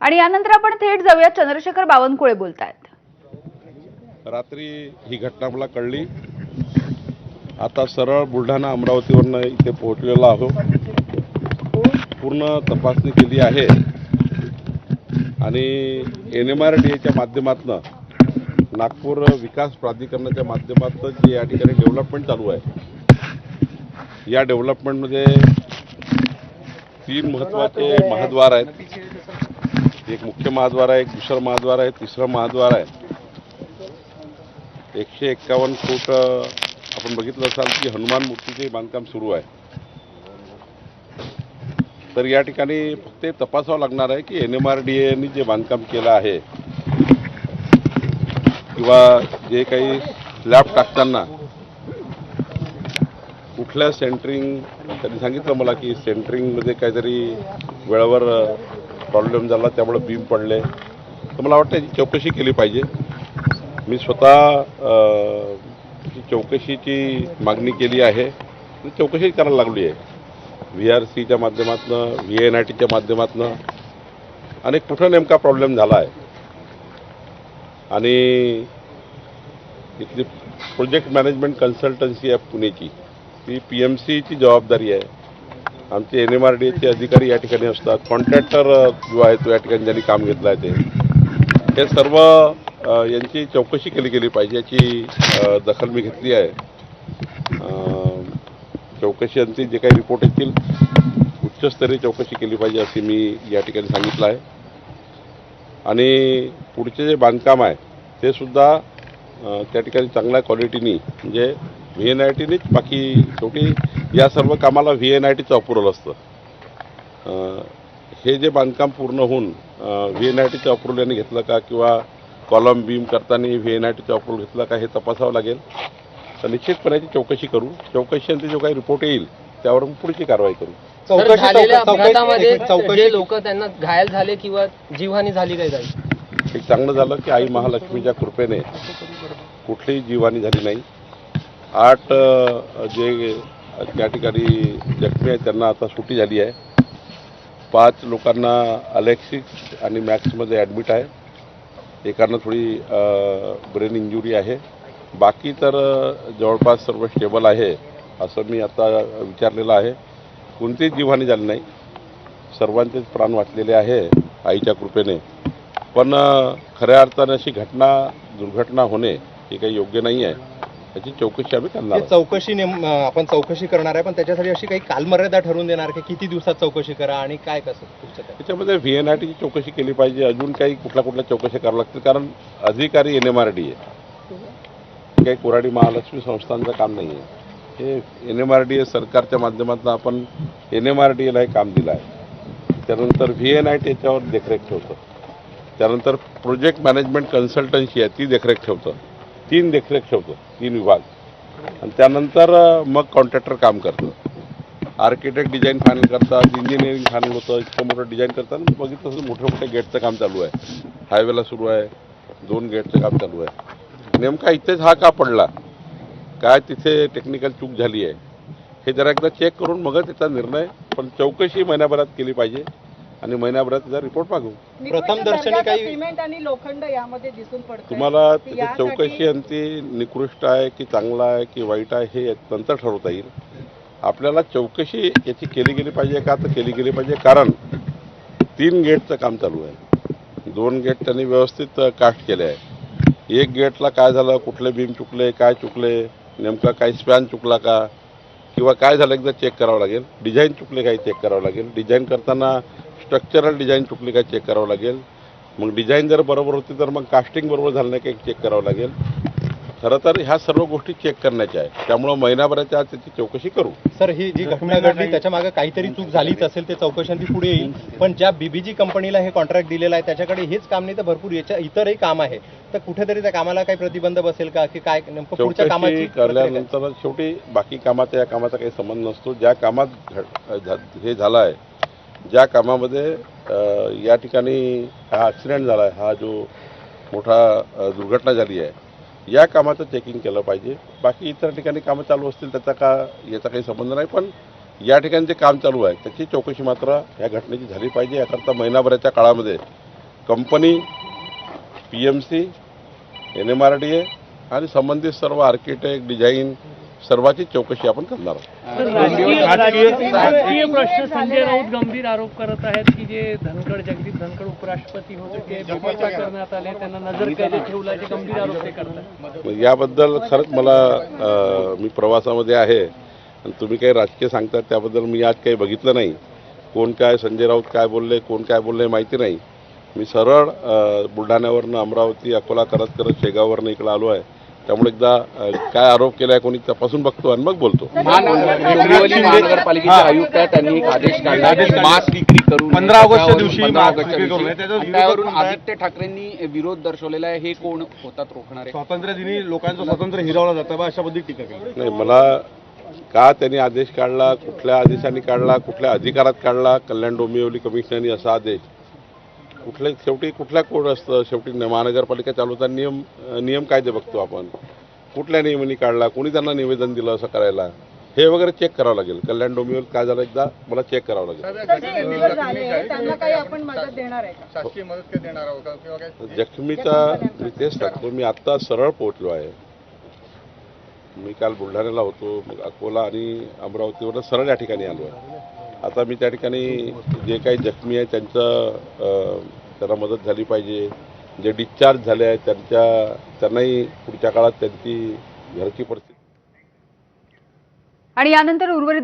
आणि यानंतर आपण थेट जाऊया, चंद्रशेखर बावनकुळे बोलतायत। रात्री ही घटना मला कळली। आता सरळ बुलढाणा अमरावतीवरून इथे पोहोचलेलो आहोत। पूर्ण तपासणी केली आहे आणि NMRDAच्या माध्यमातून, नागपूर विकास प्राधिकरणाच्या माध्यमातून जे या ठिकाणी डेव्हलपमेंट चालू आहे, या डेव्हलपमेंटमध्ये 3 महत्त्वाचे महाद्वार आहेत। एक मुख्य महाद्वार आहे, एक दुसरा महाद्वार आहे, तिसरा महाद्वार आहे। 151 फूट आपण बघितलं असाल की हनुमान मूर्तीचे बांधकाम सुरू आहे। तर या ठिकाणी फक्त तपासावं लागणार आहे की NMRDAने जे बांधकाम केलं आहे किंवा जे काही स्लॅब टाकताना कुठल्या सेंटरिंग, त्यांनी सांगितलं मला की सेंटरिंगमध्ये काहीतरी वेळेवर प्रॉब्लेम झाला, त्यामुळे बीम पडले। तर मला वाटतं याची चौकशी केली पाहिजे। मी स्वतः चौकशीची मागणी केली आहे, चौकशी करायला लागली आहे। VRCच्या माध्यमातून, VNITच्या माध्यमातून आणि कुठं नेमका प्रॉब्लेम झाला आहे। आणि इथली प्रोजेक्ट मॅनेजमेंट कन्सल्टन्सी आहे पुणेची, ती PMCची जबाबदारी आहे। आमचे NMRDAचे अधिकारी या ठिकाणी असतात, कॉन्ट्रॅक्टर जो आहे तो या ठिकाणी ज्यांनी काम घेतलं आहे हे सर्व यांची चौकशी केली गेली पाहिजे, याची दखल मी घेतली आहे। चौकशीचे जे काही रिपोर्ट येतील उच्चस्तरीय चौकशी केली पाहिजे असे मी या ठिकाणी सांगितलं आहे। आणि पुढचे जे बांधकाम आहे ते सुद्धा त्या ठिकाणी चांगल्या क्वालिटीनी, म्हणजे VNITनीच, बाकी शेवटी या सर्व कामाला VNITचं अप्रुव्हल असतं। हे जे बांधकाम पूर्ण होऊन VNITचं अप्रुव्हल यांनी घेतलं का किंवा कॉलम बीम करताना VNITचं अप्रुव्हल घेतलं का हे तपासावं लागेल। तर निश्चितपणे याची चौकशी करू। चौकशीनंतर जो काही रिपोर्ट येईल त्यावर पुढची कारवाई करू। झालेल्या अपघातामध्ये जे लोक त्यांना घायल झाले किंवा जीवहानी झाली काही एक चांगलं झालं की आई महालक्ष्मीच्या कृपेने कुठलीही जीवहानी झाली नाही। 8 जे त्या ठिकाणी जखमी आहेत त्यांना आता सुट्टी झाली आहे। 5 लोकांना अलेक्सिस आणि मॅक्समध्ये ॲडमिट आहे। एकांना थोडी ब्रेन इंजुरी आहे। बाकी तर जवळपास सर्व स्टेबल आहे असं मी आता विचारलेलं आहे। कोणतीच जीवहानी झाली नाही, सर्वांचेच प्राण वाचलेले आहे आईच्या कृपेने। पण खऱ्या अर्थाने अशी दुर्घटना होणे हे काही योग्य नाही आहे। याची चौकशी आम्ही करणार आहोत। आपण चौकशी करणार आहे, पण त्याच्यासाठी अशी काही कालमर्यादा ठरवून देणार की किती दिवसात चौकशी करा आणि काय कसं त्याच्यामध्ये VNITची चौकशी केली पाहिजे। अजून काही कुठल्या चौकशी करावं लागतील, कारण अधिकारी NMRDA, काही कोराडी महालक्ष्मी संस्थांचं काम नाही आहे। हे NMRDA सरकारच्या माध्यमातून आपण NMRDAला हे काम दिलं आहे। त्यानंतर VNIT याच्यावर देखरेख ठेवतं। त्यानंतर प्रोजेक्ट मॅनेजमेंट कन्सल्टन्सी आहे ती देखरेख ठेवतं। 3 देखरेख ठेवतं, 3 विभाग। आणि त्यानंतर मग कॉन्ट्रॅक्टर काम करतं। आर्किटेक्ट डिझाईन फायनल करतात, इंजिनिअरिंग फायनल होतं। इतकं मोठं डिझाईन करतात, बघितलं तसं मोठ्या गेटचं काम चालू आहे, हायवेला सुरू आहे, 2 गेटचं काम चालू आहे। नेमका इथेच हा का पडला, काय तिथे टेक्निकल चूक झाली आहे हे जरा एकदा चेक करून मगच त्याचा निर्णय, पण चौकशी महिन्याभरात केली पाहिजे आणि महिन्याभरात त्याचा रिपोर्ट मागू। प्रथम दर्शनी काही सिमेंट आणि लोखंड यामध्ये दिसून पडतं। तुम्हाला त्याची चौकशी आणि ती निकृष्ट आहे की चांगला आहे की वाईट आहे हे नंतर ठरवता येईल। आपल्याला चौकशी याची केली गेली पाहिजे का, तर केली गेली पाहिजे, कारण 3 गेटचं काम चालू आहे। 2 गेट त्यांनी व्यवस्थित कास्ट केले आहे। 1 गेटला काय झालं, कुठले बीम चुकले, काय चुकले, नेमका काही स्पॅन चुकला का किंवा काय झालं एकदा चेक करावं लागेल। डिझाईन चुकले काही चेक करावं लागेल। डिझाईन करताना स्ट्रक्चरल डिझाईन चुकली काय चेक करावं लागेल। मग डिझाईन जर बरोबर होती तर मग कास्टिंग बरोबर झालं नाही काही चेक करावं लागेल। खरं तर ह्या सर्व गोष्टी चेक करण्याच्या आहे, त्यामुळे महिनाभराच्या आत त्याची चौकशी करू। सर, ही जी घटना घडली त्याच्या मागे काहीतरी चूक झालीच असेल, ते चौकशांती पुढे येईल। पण ज्या BBG कंपनीला हे कॉन्ट्रॅक्ट दिलेलं आहे त्याच्याकडे हेच काम नाही तर भरपूर इतरही काम आहे, तर कुठेतरी त्या कामाला काही प्रतिबंध बसेल का, की काय नेमकं पुढच्या कामाची करल्यानंतर शेवटी बाकी कामाचा या कामाचा काही संबंध नसतो। ज्या कामात हे झालं आहे, ज्या कामामध्ये या ठिकाणी हा ॲक्सिडेंट झाला आहे, हा जो मोठा दुर्घटना झाली आहे, या कामाचं चेकिंग केलं पाहिजे। बाकी इतर ठिकाणी कामं चालू असतील त्याचा याचा काही संबंध नाही, पण या ठिकाणी जे काम चालू आहे त्याची चौकशी मात्र या घटनेची झाली पाहिजे। याकरता महिनाभराच्या काळामध्ये कंपनी, PMC, NMRDA आणि संबंधित सर्व आर्किटेक्ट, डिझाईन सर्वांची चौकशी आपण करणार आहोत. राजकीय प्रश्न संजय राऊत गंभीर आरोप करत आहेत की जे धनखड जगदीप धनखड उपराष्ट्रपती होते ते बेपत्ता करण्यात आले, त्यांना नजरकैदेत ठेवल्याचे गंभीर आरोप ते करतात. याबद्दल खरंच मला मी प्रवासामध्ये आहे आणि तुम्ही काही राजकीय सांगतात त्याबद्दल मी आज काही बघितलं नाही. कोण काय संजय राऊत काय बोलले, कोण काय बोलले माहिती नाही. मी सरळ बुलढाण्यावरनं अमरावती, अकोला करत शेगाववरनं इकडे आलो आहे. त्यामुळे एकदा काय आरोप केलाय कोणी तपासून बघतो आणि मग बोलतो. डोंबिवली महानगरपालिकेचे आयुक्त आहेत, त्यांनी एक आदेश काढला मास्क विक्री करून 15 ऑगस्टच्या दिवशी त्यावरून आदित्य ठाकरेंनी विरोध दर्शवलेला आहे. हे कोण होतात रोखणारे? स्वातंत्र्य दिनी लोकांचं स्वातंत्र्य हिरावलं जातं बा, अशा पद्धती टीका केली. नाही, मला का त्यांनी आदेश काढला, कुठल्या आदेशाने काढला, कुठल्या अधिकारात काढला, कल्याण डोंबिवली कमिशनरनी असा आदेश शेवटी कुठल्या कोड असतं, शेवटी महानगरपालिका चालवताना नियम कायदे बघतो आपण. कुठल्या नियमांनी काढला, कोणी त्यांना निवेदन दिलं असं करायला, हे वगैरे चेक करावं लागेल. कल्याण डोंबिवलीत काय झालं एकदा मला चेक करावं लागेल. त्यांना काही आपण मदत देणार आहे का? शासकीय मदत काय देणार आहोत का किंवा काय? जखमीचा मी तेच सांगतो, मी आत्ता सरळ पोहोचलो आहे. मी काल बुलढाण्याला होतो, मग अकोला आणि अमरावतीवर सरळ या ठिकाणी आलो आहे. आता मी त्या ठिकाणी जे काही जखमी आहे त्यांना मदत झाली पाहिजे. जे डिस्चार्ज झाले आहेत त्यांनाही पुढच्या काळात त्यांची घरची परिस्थिती आणि यानंतर उर्वरित